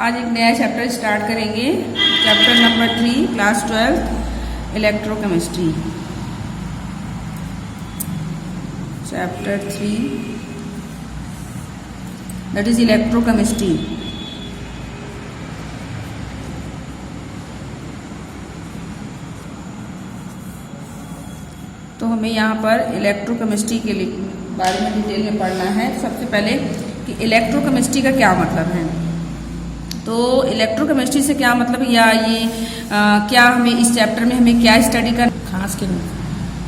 आज एक नया चैप्टर स्टार्ट करेंगे। Chapter number 3 class 12 electrochemistry. Chapter 3 that is electrochemistry. तो हमें यहाँ पर इलेक्ट्रोकेमिस्ट्री के लिए बारे में डिटेल में पढ़ना है। सबसे पहले कि इलेक्ट्रोकेमिस्ट्री का क्या मतलब है। तो इलेक्ट्रोकेमिस्ट्री से क्या मतलब या क्या हमें इस चैप्टर में हमें क्या स्टडी करना खास के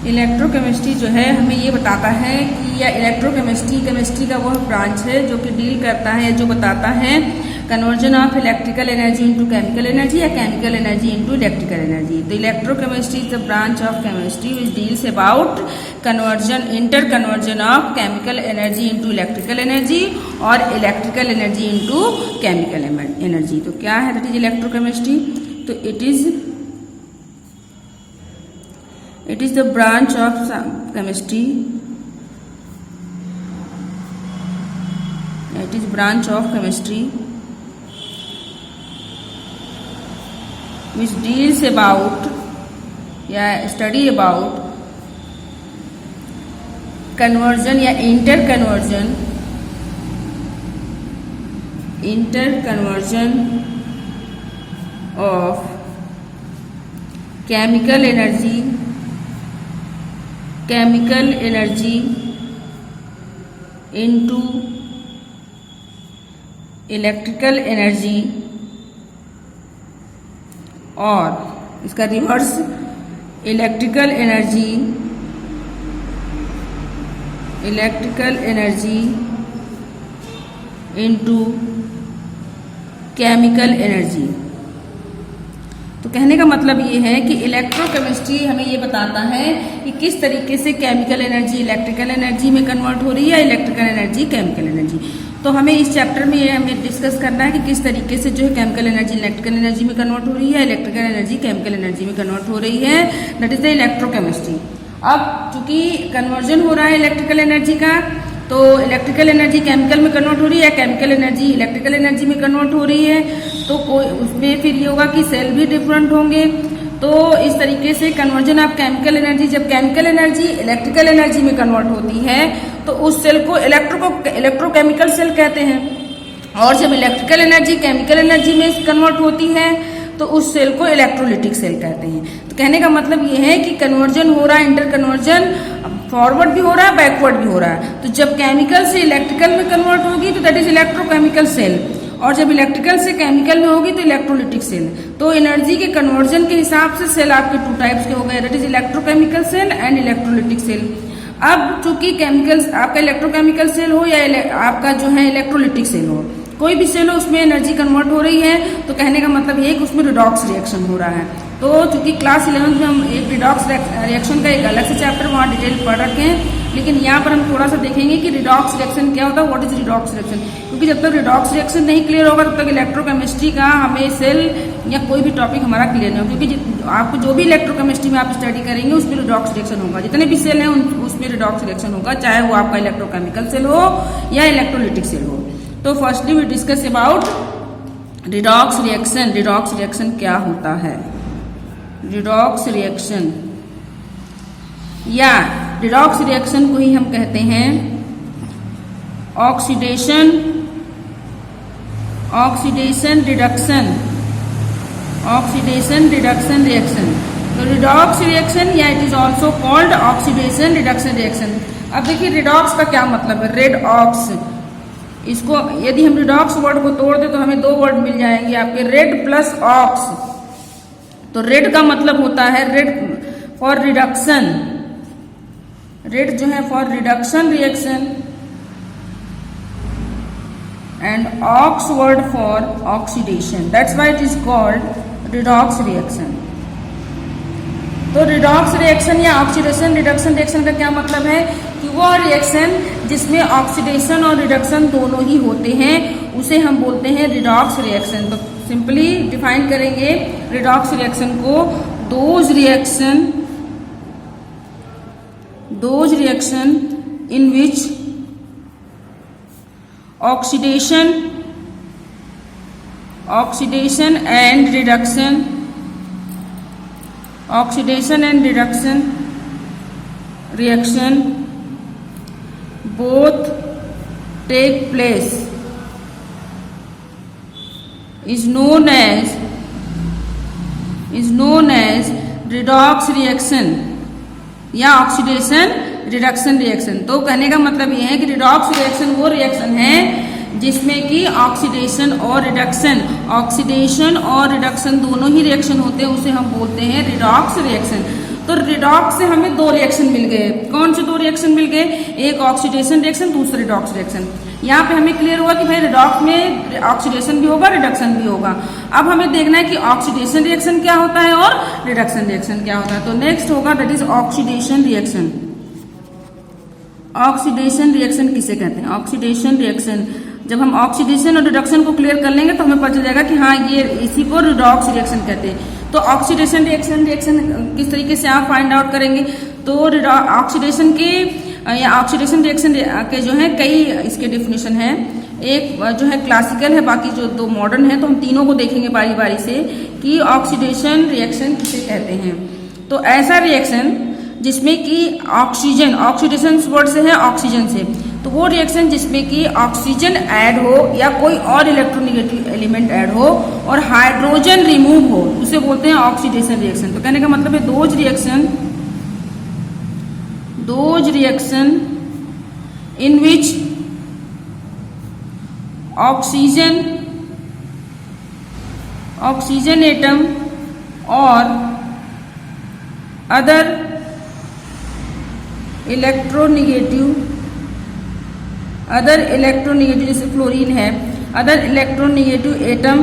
इलेक्ट्रोकेमिस्ट्री जो है हमें ये बताता है कि या केमिस्ट्री का वह ब्रांच है जो कि डील करता है, जो बताता है conversion of electrical energy into chemical energy या chemical energy into electrical energy. तो electrochemistry is the branch of chemistry which deals about interconversion of chemical energy into electrical energy और electrical energy into chemical energy. तो क्या है that is electrochemistry. तो it is the branch of chemistry, it is branch of chemistry which deals about या study about conversion या inter conversion of chemical energy into electrical energy और इसका reverse electrical energy into chemical energy. तो कहने का मतलब ये है कि इलेक्ट्रोकेमिस्ट्री हमें ये बताता है कि किस तरीके से केमिकल एनर्जी इलेक्ट्रिकल एनर्जी में कन्वर्ट हो रही है, इलेक्ट्रिकल एनर्जी केमिकल एनर्जी। तो हमें इस चैप्टर में ये हमें डिस्कस करना है कि किस तरीके से जो है केमिकल एनर्जी इलेक्ट्रिकल एनर्जी में कन्वर्ट हो रही है, इलेक्ट्रिकल एनर्जी केमिकल एनर्जी में कन्वर्ट हो रही है। That is the electrochemistry. अब चूंकि कन्वर्जन हो रहा है इलेक्ट्रिकल एनर्जी का, तो इलेक्ट्रिकल एनर्जी केमिकल में कन्वर्ट हो रही है, केमिकल एनर्जी इलेक्ट्रिकल एनर्जी में कन्वर्ट हो रही है। तो कोई उसमें फिर ये होगा कि सेल भी डिफरेंट होंगे। तो इस तरीके से कन्वर्जन ऑफ केमिकल एनर्जी, जब केमिकल एनर्जी इलेक्ट्रिकल एनर्जी में कन्वर्ट होती है तो उस सेल को इलेक्ट्रोकेमिकल सेल कहते हैं, और जब इलेक्ट्रिकल एनर्जी केमिकल एनर्जी में कन्वर्ट होती है तो उस सेल को इलेक्ट्रोलिटिक सेल कहते हैं। तो कहने का मतलब ये है कि कन्वर्जन हो रहा है, इंटर कन्वर्जन फॉरवर्ड भी हो रहा है, बैकवर्ड भी हो रहा है। तो जब केमिकल से इलेक्ट्रिकल में कन्वर्ट होगी तो दैट इज इलेक्ट्रोकेमिकल सेल, और जब इलेक्ट्रिकल से केमिकल में होगी तो इलेक्ट्रोलिटिक सेल। तो एनर्जी के कन्वर्जन के हिसाब से सेल आपके 2 टाइप्स के हो गए, that is electrochemical cell and electrolytic cell. अब चूंकि केमिकल आपका इलेक्ट्रोकेमिकल सेल हो या आपका जो है इलेक्ट्रोलिटिक सेल हो, कोई भी सेल हो उसमें एनर्जी कन्वर्ट हो रही है, तो कहने का मतलब ये है कि उसमें रिडॉक्स रिएक्शन हो रहा है। तो चूंकि क्लास 11 में हम एक रिडॉक्स रिएक्शन का एक अलग से चैप्टर वहाँ डिटेल पढ़ रखे हैं, लेकिन यहाँ पर हम थोड़ा सा देखेंगे कि रिडॉक्स रिएक्शन क्या होता है, व्हाट इज रिडॉक्स रिएक्शन। क्योंकि जब तक रिडॉक्स रिएक्शन नहीं क्लियर होगा तब तक इलेक्ट्रोकेमिस्ट्री का हमें सेल या कोई भी टॉपिक हमारा क्लियर नहीं होगा। क्योंकि आपको जो भी इलेक्ट्रोकेमिस्ट्री में आप स्टडी करेंगे उसमें रिडॉक्स रिएक्शन होगा, जितने भी सेल हैं उसमें रिडॉक्स रिएक्शन होगा, चाहे वो आपका इलेक्ट्रोकेमिकल सेल हो या इलेक्ट्रोलिटिक सेल हो। तो firstly we discuss about redox reaction. Redox reaction क्या होता है। रिडॉक्स रिएक्शन या रिडॉक्स रिएक्शन को ही हम कहते हैं ऑक्सीडेशन रिडक्शन रिएक्शन। तो रिडॉक्स रिएक्शन या it is also called oxidation reduction reaction. अब देखिए रिडॉक्स का क्या मतलब है। रेड ऑक्स, इसको यदि हम रिडॉक्स वर्ड को तोड़ दे तो हमें 2 वर्ड मिल जाएंगे आपके, रेड प्लस ऑक्स। तो रेड का मतलब होता है रेड फॉर रिडक्शन, रेड जो है for reduction reaction, and ox word for oxidation, that's why it is called redox reaction. तो रिडॉक्स रिएक्शन या ऑक्सीडेशन रिडक्शन रिएक्शन का क्या मतलब है कि वो रिएक्शन जिसमें ऑक्सीडेशन और रिडक्शन दोनों ही होते हैं उसे हम बोलते हैं रिडॉक्स रिएक्शन। तो सिंपली डिफाइन करेंगे रिडॉक्स रिएक्शन को, those reaction in which oxidation and reduction, oxidation and reduction reaction both take place is known as redox reaction या ऑक्सीडेशन रिडक्शन रिएक्शन। तो कहने का मतलब ये है कि रिडॉक्स रिएक्शन वो रिएक्शन है जिसमें कि ऑक्सीडेशन और रिडक्शन, ऑक्सीडेशन और रिडक्शन दोनों ही रिएक्शन होते हैं, उसे हम बोलते हैं रिडॉक्स रिएक्शन। तो रिडॉक्स से हमें दो रिएक्शन मिल गए। कौन से दो रिएक्शन मिल गए? एक ऑक्सीडेशन रिएक्शन, दूसरा रिडॉक्स रिएक्शन। यहाँ पे हमें क्लियर हुआ कि भाई रिडॉक्स में ऑक्सीडेशन भी होगा, रिडक्शन भी होगा। अब हमें देखना है कि ऑक्सीडेशन रिएक्शन क्या होता है और रिडक्शन रिएक्शन क्या होता है। तो नेक्स्ट होगा that is oxidation reaction. Oxidation reaction किसे कहते हैं? ऑक्सीडेशन रिएक्शन, जब हम ऑक्सीडेशन और रिडक्शन को क्लियर कर लेंगे तो हमें पता चल जाएगा कि हाँ ये इसी को रिडॉक्स रिएक्शन कहते हैं। तो ऑक्सीडेशन रिएक्शन किस तरीके से आप फाइंड आउट करेंगे? तो ऑक्सीडेशन के या ऑक्सीडेशन रिएक्शन के जो है कई इसके डेफिनेशन है। एक जो है क्लासिकल है, बाकी जो दो मॉडर्न है। तो हम तीनों को देखेंगे बारी बारी से कि ऑक्सीडेशन रिएक्शन किसे कहते हैं। तो ऐसा रिएक्शन जिसमें कि ऑक्सीजन, ऑक्सीडेशन वर्ड से है ऑक्सीजन से, तो वो रिएक्शन जिसमें कि ऑक्सीजन ऐड हो या कोई और इलेक्ट्रोनेगेटिव एलिमेंट ऐड हो और हाइड्रोजन रिमूव हो, उसे बोलते हैं ऑक्सीडेशन रिएक्शन। तो कहने का मतलब है those reaction in which oxygen atom और अदर इलेक्ट्रोनेगेटिव जैसे फ्लोरीन है, other electronegative atom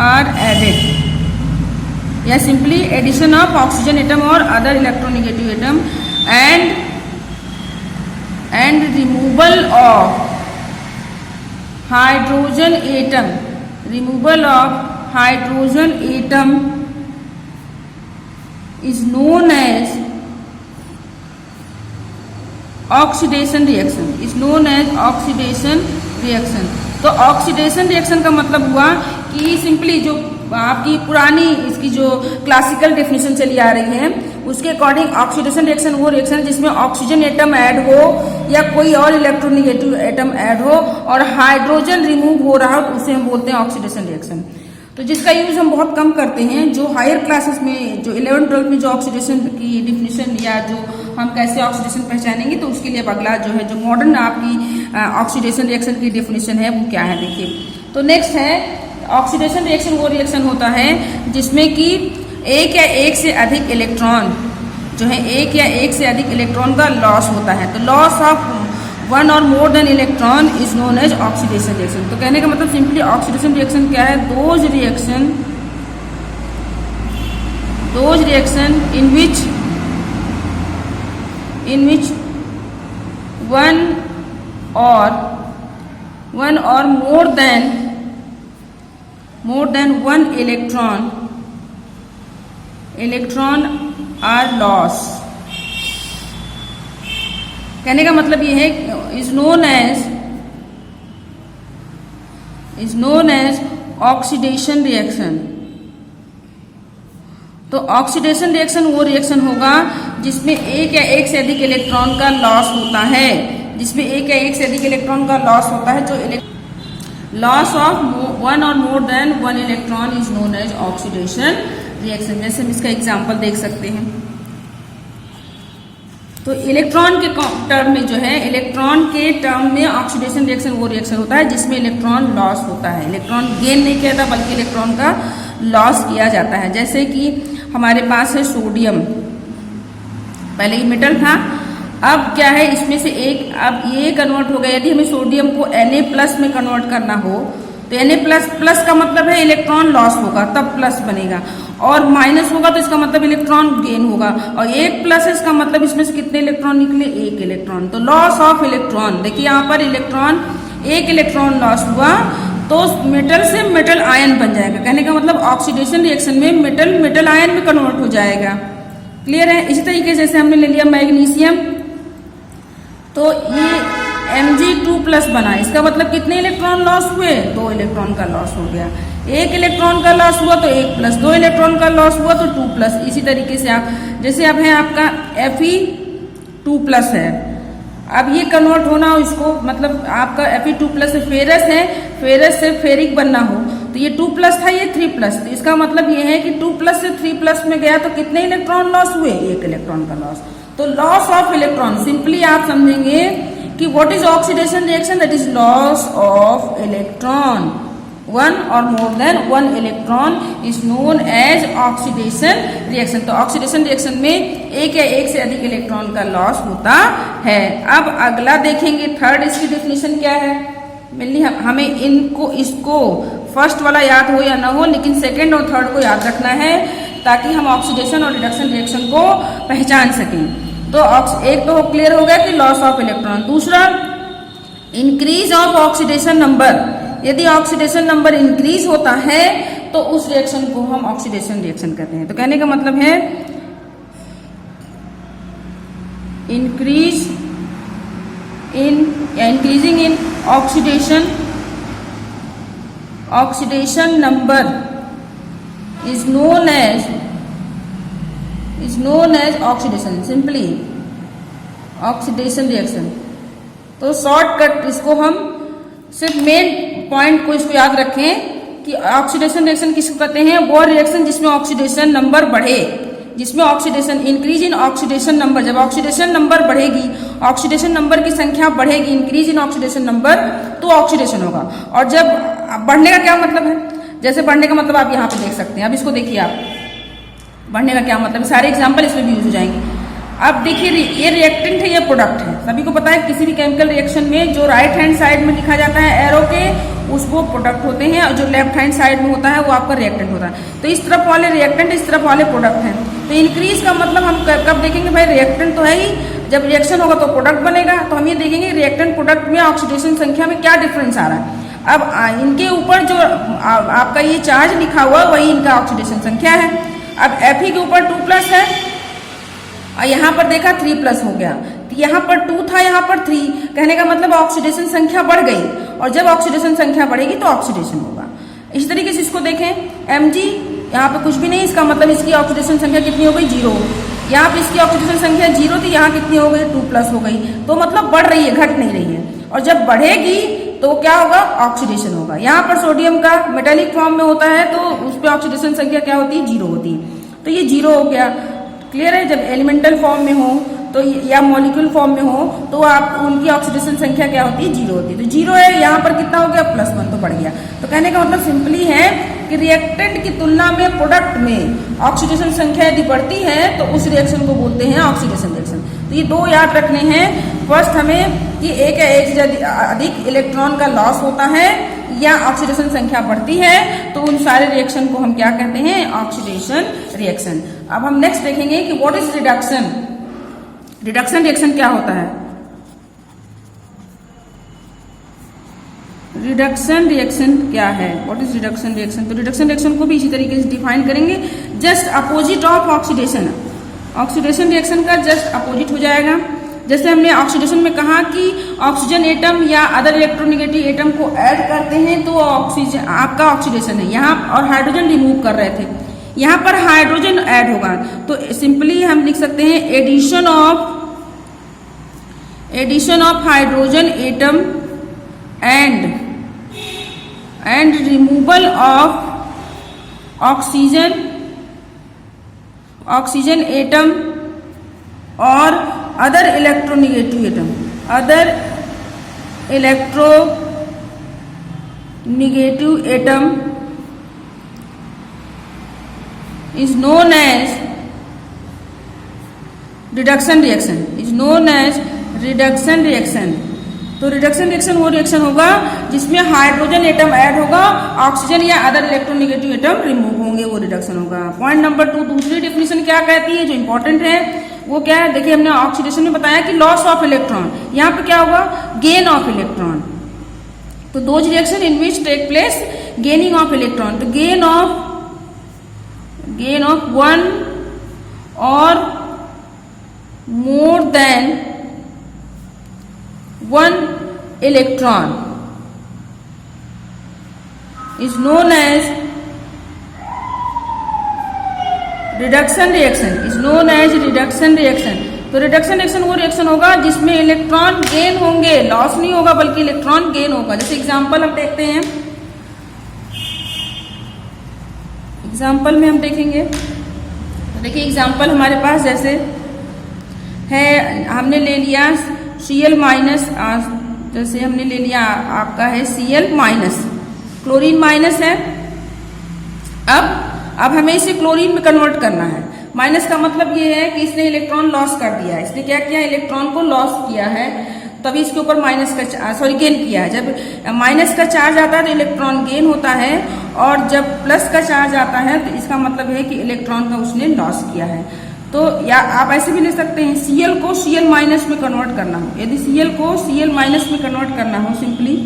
are added, या simply addition of oxygen atom और other electronegative atom and removal of hydrogen atom is known as oxidation reaction. तो oxidation reaction का मतलब हुआ कि सिंपली जो आपकी पुरानी इसकी जो क्लासिकल डेफिनेशन चली आ रही है उसके अकॉर्डिंग ऑक्सीडेशन रिएक्शन वो रिएक्शन है जिसमें ऑक्सीजन एटम ऐड हो या कोई और इलेक्ट्रोनेगेटिव एटम ऐड हो और हाइड्रोजन रिमूव हो रहा हो, तो उसे हम बोलते हैं ऑक्सीडेशन रिएक्शन। तो जिसका यूज हम बहुत कम करते हैं। जो हायर क्लासेस में, जो 11-12 में जो ऑक्सीडेशन की डिफिनेशन या जो हम कैसे ऑक्सीडेशन पहचानेंगे, तो उसके लिए अब अगला जो है जो मॉडर्न आपकी ऑक्सीडेशन रिएक्शन की डेफिनेशन है वो क्या है देखिए। तो नेक्स्ट है ऑक्सीडेशन रिएक्शन वो रिएक्शन होता है जिसमें कि एक या एक से अधिक इलेक्ट्रॉन जो है, एक या एक से अधिक इलेक्ट्रॉन का लॉस होता है। तो लॉस ऑफ वन और more than electron is known as oxidation reaction. तो कहने का मतलब सिंपली ऑक्सीडेशन रिएक्शन क्या है? Those reaction in which one और more than one electron are loss. कहने का मतलब ये है is known as oxidation reaction. तो ऑक्सीडेशन रिएक्शन वो रिएक्शन होगा जिसमें एक या एक से अधिक इलेक्ट्रॉन का लॉस होता है, जिसमें एक या एक से अधिक इलेक्ट्रॉन का लॉस होता है। जो लॉस ऑफ वन और more than one electron is known as oxidation reaction. जैसे हम इसका एग्जाम्पल देख सकते हैं। तो इलेक्ट्रॉन के टर्म में जो है, इलेक्ट्रॉन के टर्म में ऑक्सीडेशन रिएक्शन वो रिएक्शन होता है जिसमें इलेक्ट्रॉन लॉस होता है। इलेक्ट्रॉन गेन नहीं किया जाता बल्कि इलेक्ट्रॉन का लॉस किया जाता है। जैसे कि हमारे पास है सोडियम, पहले ये मेटल था, अब क्या है इसमें से एक, अब ये कन्वर्ट हो गया। यदि हमें सोडियम को Na+ में कन्वर्ट करना हो तो Na++ का मतलब है इलेक्ट्रॉन लॉस होगा तब प्लस बनेगा, और माइनस होगा तो इसका मतलब इलेक्ट्रॉन गेन होगा, और 1+ इसका मतलब इसमें से कितने इलेक्ट्रॉन निकले? 1 इलेक्ट्रॉन। तो लॉस ऑफ इलेक्ट्रॉन, देखिए यहाँ पर इलेक्ट्रॉन 1 इलेक्ट्रॉन लॉस हुआ तो मेटल से मेटल आयन बन जाएगा। कहने का मतलब ऑक्सीडेशन रिएक्शन में मेटल आयन में कन्वर्ट हो जाएगा। क्लियर है? इसी तरीके से जैसे हमने ले लिया मैग्नीशियम, तो ये Mg2+ बना, इसका मतलब कितने इलेक्ट्रॉन लॉस हुए? 2 इलेक्ट्रॉन का लॉस हो गया। 1 इलेक्ट्रॉन का लॉस हुआ तो 1+, 2 इलेक्ट्रॉन का लॉस हुआ तो 2+। इसी तरीके से आप जैसे अब है आपका Fe2+ है, अब ये कन्वर्ट होना हो इसको, मतलब आपका Fe2+ से फेरस है, फेरस से फेरिक बनना हो तो ये 2+ था, ये 3+, तो इसका मतलब ये है कि 2+ से 3+ में गया तो कितने इलेक्ट्रॉन लॉस हुए? 1 इलेक्ट्रॉन का लॉस। तो लॉस ऑफ इलेक्ट्रॉन सिंपली आप समझेंगे कि what is oxidation reaction? That is loss of electron. 1 or more than 1 electron is known as oxidation reaction. तो ऑक्सीडेशन रिएक्शन में एक या एक से अधिक इलेक्ट्रॉन का लॉस होता है। अब अगला देखेंगे, थर्ड इसकी डेफिनेशन क्या है? मेनली हमें इनको इसको फर्स्ट वाला याद हो या ना हो, लेकिन सेकेंड और थर्ड को याद रखना है ताकि हम ऑक्सीडेशन और रिडक्शन रिएक्शन को पहचान सकें। तो एक तो क्लियर हो गया कि लॉस ऑफ इलेक्ट्रॉन। दूसरा, इंक्रीज ऑफ ऑक्सीडेशन नंबर। यदि ऑक्सीडेशन नंबर इंक्रीज होता है तो उस रिएक्शन को हम ऑक्सीडेशन रिएक्शन कहते हैं। तो कहने का मतलब है increasing in oxidation number is known as oxidation, simply oxidation reaction. तो शॉर्टकट इसको हम सिर्फ मेन पॉइंट को इसको याद रखें कि ऑक्सीडेशन रिएक्शन किसको कहते हैं? वो रिएक्शन जिसमें ऑक्सीडेशन नंबर बढ़े, जिसमें oxidation increase in oxidation number. जब ऑक्सीडेशन नंबर बढ़ेगी, ऑक्सीडेशन नंबर की संख्या बढ़ेगी, इंक्रीज इन ऑक्सीडेशन नंबर, तो ऑक्सीडेशन होगा। और जब बढ़ने का क्या मतलब है? जैसे बढ़ने का मतलब आप यहाँ पे देख सकते हैं। अब इसको देखिए आप, बढ़ने का क्या मतलब, सारे एग्जाम्पल इसमें भी यूज हो जाएंगे। अब देखिए ये रिएक्टेंट है, ये प्रोडक्ट है। सभी को पता है किसी भी केमिकल रिएक्शन में जो राइट हैंड साइड में लिखा जाता है एरो के, उसको प्रोडक्ट होते हैं, और जो लेफ्ट हैंड साइड में होता है वो आपका रिएक्टेंट होता है। तो इस तरफ वाले रिएक्टेंट, इस तरफ वाले प्रोडक्ट हैं। तो इंक्रीज का मतलब हम कब देखेंगे? भाई रिएक्टेंट तो है ही, जब रिएक्शन होगा तो प्रोडक्ट बनेगा। तो हम ये देखेंगे रिएक्टेंट प्रोडक्ट में ऑक्सीडेशन संख्या में क्या डिफरेंस आ रहा है। अब इनके ऊपर जो आपका ये चार्ज लिखा हुआ वही इनका ऑक्सीडेशन संख्या है। अब Fe के ऊपर 2+ है और यहाँ पर देखा 3+ हो गया, तो यहाँ पर 2 था, यहाँ पर 3। कहने का मतलब ऑक्सीडेशन संख्या बढ़ गई, और जब ऑक्सीडेशन संख्या बढ़ेगी तो ऑक्सीडेशन होगा। इस तरीके से इसको देखें, Mg यहाँ पे कुछ भी नहीं, इसका मतलब इसकी ऑक्सीडेशन संख्या कितनी हो गई? 0। यहाँ पे इसकी ऑक्सीडेशन संख्या 0 थी, यहाँ कितनी हो गई? 2+ हो गई। तो मतलब बढ़ रही है, घट नहीं रही है। और जब बढ़ेगी तो क्या होगा? ऑक्सीडेशन होगा। यहाँ पर सोडियम का मेटालिक फॉर्म में होता है तो उस पर ऑक्सीडेशन संख्या क्या होती है? 0 होती है। तो ये 0 हो गया। क्लियर है? जब एलिमेंटल फॉर्म में हो तो या मॉलिक्यूल फॉर्म में हो तो आप उनकी ऑक्सीडेशन संख्या क्या होती है? 0 होती है। तो 0 है, यहाँ पर कितना हो गया? +1, तो बढ़ गया। तो कहने का मतलब सिंपली है कि रिएक्टेंट की तुलना में प्रोडक्ट में ऑक्सीडेशन संख्या यदि बढ़ती है तो उस रिएक्शन को बोलते हैं ऑक्सीडेशन रिएक्शन। तो ये 2 याद रखने हैं। फर्स्ट हमें कि एक या एक से अधिक इलेक्ट्रॉन का लॉस होता है या ऑक्सीडेशन संख्या बढ़ती है तो उन सारे रिएक्शन को हम क्या कहते हैं? Oxidation reaction. अब हम नेक्स्ट देखेंगे कि what is reduction. Reduction reaction क्या होता है? रिडक्शन रिएक्शन क्या है? What is reduction reaction? तो रिडक्शन रिएक्शन को भी इसी तरीके से डिफाइन करेंगे, just opposite of oxidation. Oxidation reaction का जस्ट अपोजिट हो जाएगा। जैसे हमने ऑक्सीडेशन में कहा कि ऑक्सीजन एटम या अदर इलेक्ट्रोनेगेटिव एटम को ऐड करते हैं तो ऑक्सीजन आपका ऑक्सीडेशन है यहाँ, और हाइड्रोजन रिमूव कर रहे थे, यहाँ पर हाइड्रोजन ऐड होगा। तो सिंपली हम लिख सकते हैं addition of hydrogen atom and removal of oxygen atom और other electronegative atom is known as reduction reaction। तो रिडक्शन रिएक्शन वो रिएक्शन होगा जिसमें हाइड्रोजन एटम ऐड होगा, ऑक्सीजन या अदर इलेक्ट्रोनेगेटिव एटम रिमूव होंगे, वो रिडक्शन होगा। पॉइंट नंबर 2, दूसरी डेफिनेशन क्या कहती है जो इंपॉर्टेंट है वो क्या है? देखिए हमने ऑक्सीडेशन में बताया कि लॉस ऑफ इलेक्ट्रॉन, यहाँ पे क्या होगा? Gain of electron. तो those reaction in which take place gaining of electron. तो gain of 1 or more than 1 electron is known as reduction reaction, is known as reduction reaction. तो reduction reaction वो reaction होगा जिसमें electron gain होंगे, loss नहीं होगा बल्कि electron gain होगा। जैसे एग्जांपल हम देखते हैं, एग्जांपल में हम देखेंगे तो देखिए एग्जांपल हमारे पास जैसे है, हमने ले लिया Cl माइनस, जैसे हमने ले लिया आपका है Cl माइनस, क्लोरीन माइनस है। अब हमें इसे क्लोरीन में कन्वर्ट करना है। माइनस का मतलब ये है कि इसने इलेक्ट्रॉन लॉस कर दिया है। इसने क्या किया, इलेक्ट्रॉन को लॉस किया है, तभी इसके ऊपर माइनस का गेन किया है। जब माइनस का चार्ज आता है तो इलेक्ट्रॉन गेन होता है, और जब प्लस का चार्ज आता है तो इसका मतलब है कि इलेक्ट्रॉन का उसने लॉस किया है। तो या आप ऐसे भी ले सकते हैं, Cl को Cl माइनस में कन्वर्ट करना हो। यदि Cl को Cl माइनस में कन्वर्ट करना हो, सिंपली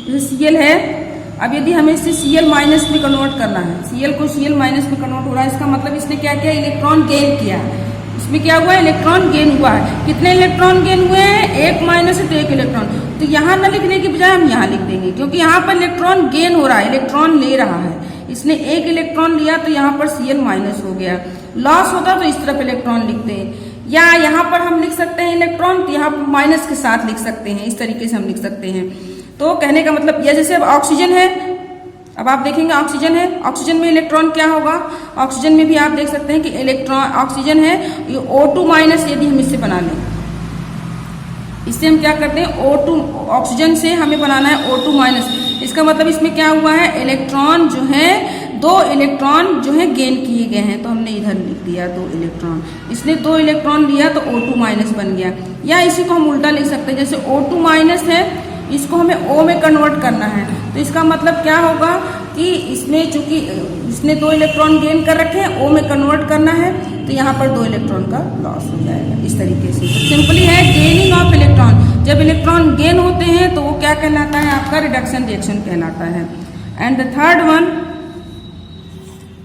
जैसे Cl है, अब यदि हमें इसे Cl माइनस में कन्वर्ट करना है, Cl को Cl माइनस में कन्वर्ट हो रहा है, इसका मतलब इसने क्या किया, इलेक्ट्रॉन गेन किया है। इसमें क्या हुआ है, इलेक्ट्रॉन गेन हुआ है। कितने इलेक्ट्रॉन गेन हुए हैं, एक माइनस तो एक इलेक्ट्रॉन। तो यहाँ न लिखने की बजाय हम यहाँ लिख देंगे, क्योंकि यहाँ पर इलेक्ट्रॉन गेन हो रहा है, इलेक्ट्रॉन ले रहा है। इसने एक इलेक्ट्रॉन लिया तो यहाँ पर Cl माइनस हो गया। लॉस होता तो इस तरफ इलेक्ट्रॉन लिखते हैं, या यहाँ पर हम लिख सकते हैं इलेक्ट्रॉन, तो यहाँ पर माइनस के साथ लिख सकते हैं। इस तरीके से हम लिख सकते हैं। तो कहने का मतलब यह, जैसे अब ऑक्सीजन है, अब आप देखेंगे ऑक्सीजन है, ऑक्सीजन में इलेक्ट्रॉन क्या होगा, ऑक्सीजन में भी आप देख सकते हैं कि इलेक्ट्रॉन, ऑक्सीजन है ये O2 माइनस, यदि हम इससे बना लें, इससे हम क्या करते हैं, O2, ऑक्सीजन से हमें बनाना है O2 माइनस। इसका मतलब इसमें क्या हुआ है, इलेक्ट्रॉन जो है, 2 इलेक्ट्रॉन जो है गेन किए गए हैं, तो हमने इधर लिख दिया 2 इलेक्ट्रॉन। इसने 2 इलेक्ट्रॉन लिया तो O2 माइनस बन गया। या इसी को हम उल्टा लिख सकते हैं, जैसे O2 माइनस है, इसको हमें O में कन्वर्ट करना है, तो इसका मतलब क्या होगा कि इसमें चूंकि इसने 2 इलेक्ट्रॉन गेन कर रखे हैं, O में कन्वर्ट करना है, तो यहाँ पर 2 इलेक्ट्रॉन का लॉस हो जाएगा। इस तरीके से तो सिंपली है गेनिंग ऑफ इलेक्ट्रॉन। जब इलेक्ट्रॉन गेन होते हैं तो वो क्या कहलाता है, आपका रिडक्शन रिएक्शन कहलाता है। एंड द थर्ड वन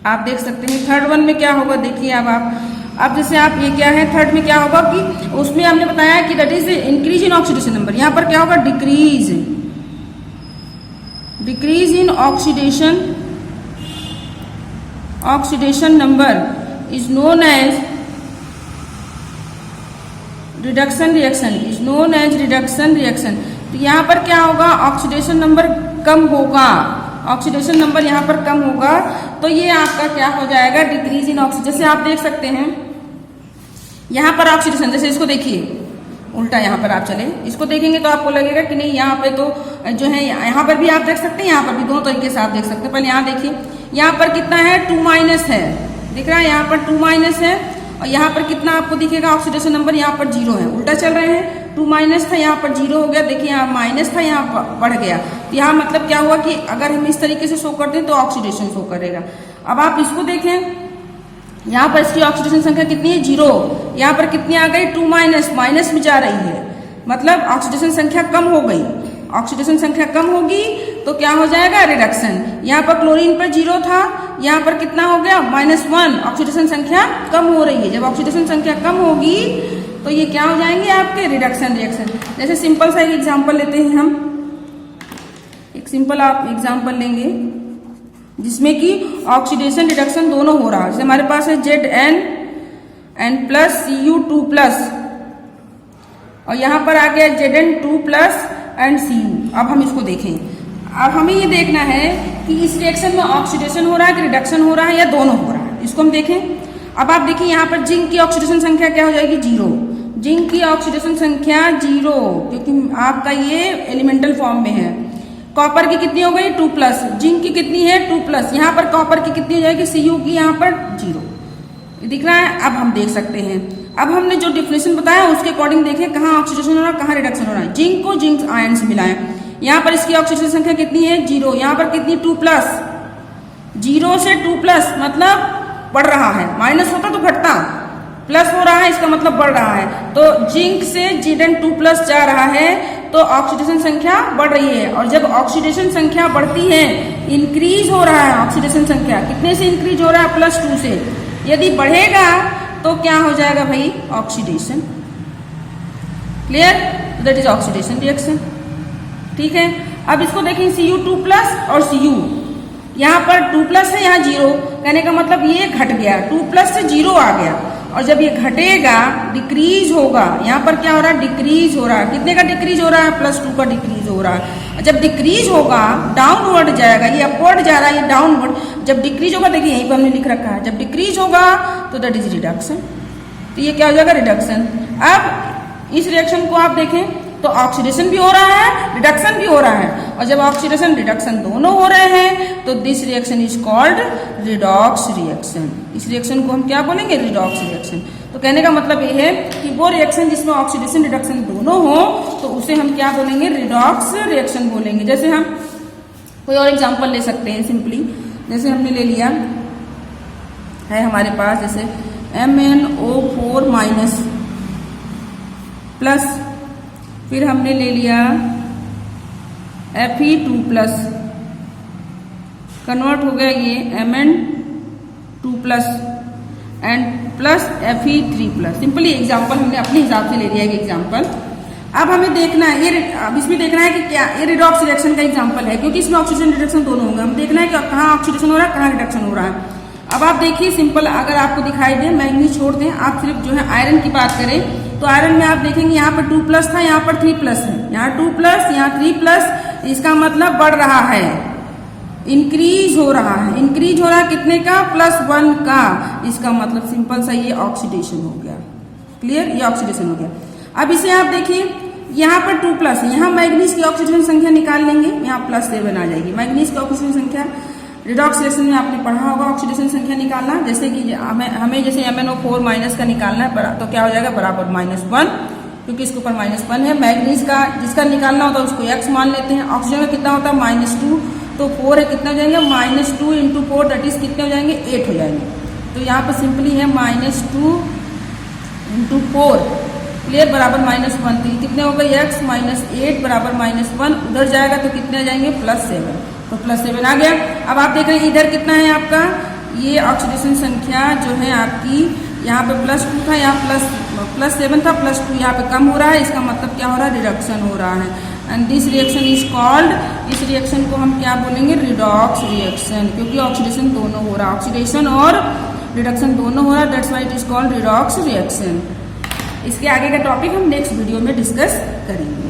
आप देख सकते हैं, थर्ड वन में क्या होगा, देखिए अब जैसे आप ये क्या है, थर्ड में क्या होगा कि उसमें हमने बताया कि that is increase in oxidation number. यहाँ पर क्या होगा, decrease in oxidation number is known as reduction reaction, is known as reduction reaction. तो यहाँ पर क्या होगा, ऑक्सीडेशन नंबर कम होगा, ऑक्सीडेशन नंबर यहाँ पर कम होगा, तो ये आपका क्या हो जाएगा, डिक्रीज इन ऑक्सीडेशन। जैसे आप देख सकते हैं यहाँ पर ऑक्सीडेशन, जैसे इसको देखिए उल्टा, यहाँ पर आप चले, इसको देखेंगे तो आपको लगेगा कि नहीं, यहाँ पे तो जो है, यहाँ पर भी आप देख सकते हैं, यहाँ पर भी दोनों तरीके से आप देख सकते हैं। पहले यहाँ देखिए, यहाँ पर कितना है, 2 माइनस है, दिख रहा है, यहाँ पर 2 माइनस है, और यहाँ पर कितना आपको दिखेगा, ऑक्सीडेशन नंबर यहाँ पर 0 है। उल्टा चल रहे हैं, 2 माइनस था, यहाँ पर 0 हो गया। देखिए यहाँ माइनस था, यहाँ बढ़ गया। तो यहाँ मतलब क्या हुआ कि अगर हम इस तरीके से शो करते हैं तो ऑक्सीडेशन शो करेगा। अब आप इसको देखें, यहाँ पर इसकी ऑक्सीडेशन संख्या कितनी है, 0। यहाँ पर कितनी आ गई, 2 माइनस, माइनस में जा रही है, मतलब ऑक्सीडेशन संख्या कम हो गई। ऑक्सीडेशन संख्या कम होगी तो क्या हो जाएगा, रिडक्शन। यहाँ पर क्लोरीन पर 0 था, यहाँ पर कितना हो गया, -1, ऑक्सीडेशन संख्या कम हो रही है। जब ऑक्सीडेशन संख्या कम होगी तो ये क्या हो जाएंगे, आपके रिडक्शन रिएक्शन। जैसे सिंपल सा एक एग्जाम्पल लेते हैं हम, एक सिंपल आप एग्जाम्पल लेंगे जिसमें कि ऑक्सीडेशन रिडक्शन दोनों हो रहा है। जैसे हमारे पास है Zn Cu2+, और यहाँ पर आ गया Zn2+ एंड Cu। अब हम इसको देखें, अब हमें ये देखना है कि इस रिएक्शन में ऑक्सीडेशन हो रहा है कि रिडक्शन हो रहा है, या दोनों हो रहा है, इसको हम देखें। अब आप देखिए यहाँ पर जिंक की ऑक्सीडेशन संख्या क्या हो जाएगी, 0। जिंक की ऑक्सीडेशन संख्या 0, क्योंकि आपका ये एलिमेंटल फॉर्म में है। कॉपर की कितनी हो गई, 2+, जिंक की कितनी है, 2+, यहाँ पर कॉपर की कितनी हो जाएगी, Cu की यहाँ पर 0, दिख रहा है। अब हम देख सकते हैं, अब हमने जो डिफिनेशन बताया उसके अकॉर्डिंग देखें कहाँ ऑक्सीडेशन हो रहा है, कहाँ रिडक्शन हो रहा है। जिंक को जिंक आयन से मिलाएं, यहाँ पर इसकी ऑक्सीडेशन संख्या कितनी है, 0, यहाँ पर कितनी, 2+, 0 से 2+, मतलब बढ़ रहा है, माइनस होता तो घटता, प्लस हो रहा है, इसका मतलब बढ़ रहा है। तो जिंक से Zn2+ जा रहा है तो ऑक्सीडेशन संख्या बढ़ रही है, और जब ऑक्सीडेशन संख्या बढ़ती है, इंक्रीज हो रहा है ऑक्सीडेशन संख्या, कितने से इंक्रीज हो रहा है, +2 से। यदि बढ़ेगा तो क्या हो जाएगा भाई, oxidation. Clear, that is oxidation reaction. ठीक है। अब इसको देखें Cu2+ और Cu, यहाँ पर 2+ है, यहाँ 0, कहने का मतलब ये घट गया, 2+ से 0 आ गया। और जब ये घटेगा डिक्रीज होगा, यहाँ पर क्या हो रहा है, डिक्रीज हो रहा है। कितने का डिक्रीज हो रहा है, +2 का डिक्रीज हो रहा है। जब डिक्रीज होगा डाउनवर्ड जाएगा, ये अपवर्ड जा रहा है, ये डाउनवर्ड। जब डिक्रीज होगा, देखिए यहीं पर हमने लिख रखा है, जब डिक्रीज होगा तो दैट इज रिडक्शन, तो ये क्या हो जाएगा, रिडक्शन। अब इस रिएक्शन को आप देखें तो ऑक्सीडेशन भी हो रहा है, रिडक्शन भी हो रहा है। और जब ऑक्सीडेशन रिडक्शन दोनों हो रहे हैं तो this reaction is called redox reaction. इस रिएक्शन को हम क्या बोलेंगे, रिडॉक्स रिएक्शन। तो कहने का मतलब ये है कि वो रिएक्शन जिसमें ऑक्सीडेशन रिडक्शन दोनों हो तो उसे हम क्या बोलेंगे, रिडॉक्स रिएक्शन बोलेंगे। जैसे हम कोई और एग्जाम्पल ले सकते हैं सिंपली, जैसे हमने ले लिया है हमारे पास, जैसे MnO4- प्लस, फिर हमने ले लिया Fe2+, कन्वर्ट हो गया ये Mn2+ and plus Fe3+। Simply example हमने अपने हिसाब से ले लिया है एग्जाम्पल। अब हमें देखना है ये, अब इसमें देखना है कि क्या ये रिडॉक्स रिएक्शन का एग्जाम्पल है, क्योंकि इसमें ऑक्सीजन रिडक्शन दोनों होंगे। हम देखना है कि कहाँ ऑक्सीडेशन हो रहा है, कहाँ रिडक्शन हो रहा है। अब आप देखिए सिंपल, अगर आपको दिखाई दे, मैग्नीज छोड़ दें, आप सिर्फ जो है आयरन की बात करें तो आयरन में आप देखेंगे यहाँ पर 2+ था, यहाँ पर 3+ है, यहाँ 2+, यहाँ 3+, इसका मतलब बढ़ रहा है, इंक्रीज हो रहा है। इंक्रीज हो रहा है कितने का, +1 का। इसका मतलब सिंपल सा ये ऑक्सीडेशन हो गया। क्लियर, ये ऑक्सीडेशन हो गया। अब इसे आप देखिए, यहाँ पर 2+ है, यहाँ मैग्नीज की ऑक्सीडेशन संख्या निकाल लेंगे, यहाँ +7 आ जाएगी। मैग्नीज की ऑक्सीडेशन संख्या रिडॉक्स रिएक्शन में आपने पढ़ा होगा, ऑक्सीडेशन संख्या निकालना। जैसे कि हमें जैसे MnO4- का निकालना है, तो क्या हो जाएगा, बराबर -1, क्योंकि इसके ऊपर -1 है। मैग्नीज का जिसका निकालना होता है उसको x मान लेते हैं। ऑक्सीजन का कितना होता है, -2, तो 4 है, कितना हो जाएंगे, -2 × 4 दैट इज कितने हो जाएंगे, 8 हो जाएंगे। तो यहाँ पर सिंपली है -2 × 4, क्लियर, बराबर -1। तो कितने हो गए, x -8 बराबर -1, उधर जाएगा तो कितने आ जाएंगे, +7, तो +7 आ गया। अब आप देख रहे हैं इधर कितना है आपका, ये ऑक्सीडेशन संख्या जो है आपकी, यहाँ पे +2 था, यहाँ +7 था, +2 यहाँ पे कम हो रहा है। इसका मतलब क्या हो रहा है, रिडक्शन हो रहा है। And this reaction is called, इस रिएक्शन को हम क्या बोलेंगे, रिडॉक्स रिएक्शन, क्योंकि ऑक्सीडेशन दोनों हो रहा है, ऑक्सीडेशन और रिडक्शन दोनों हो रहा है, that's why it is called redox reaction. इसके आगे का टॉपिक हम नेक्स्ट वीडियो में डिस्कस करेंगे।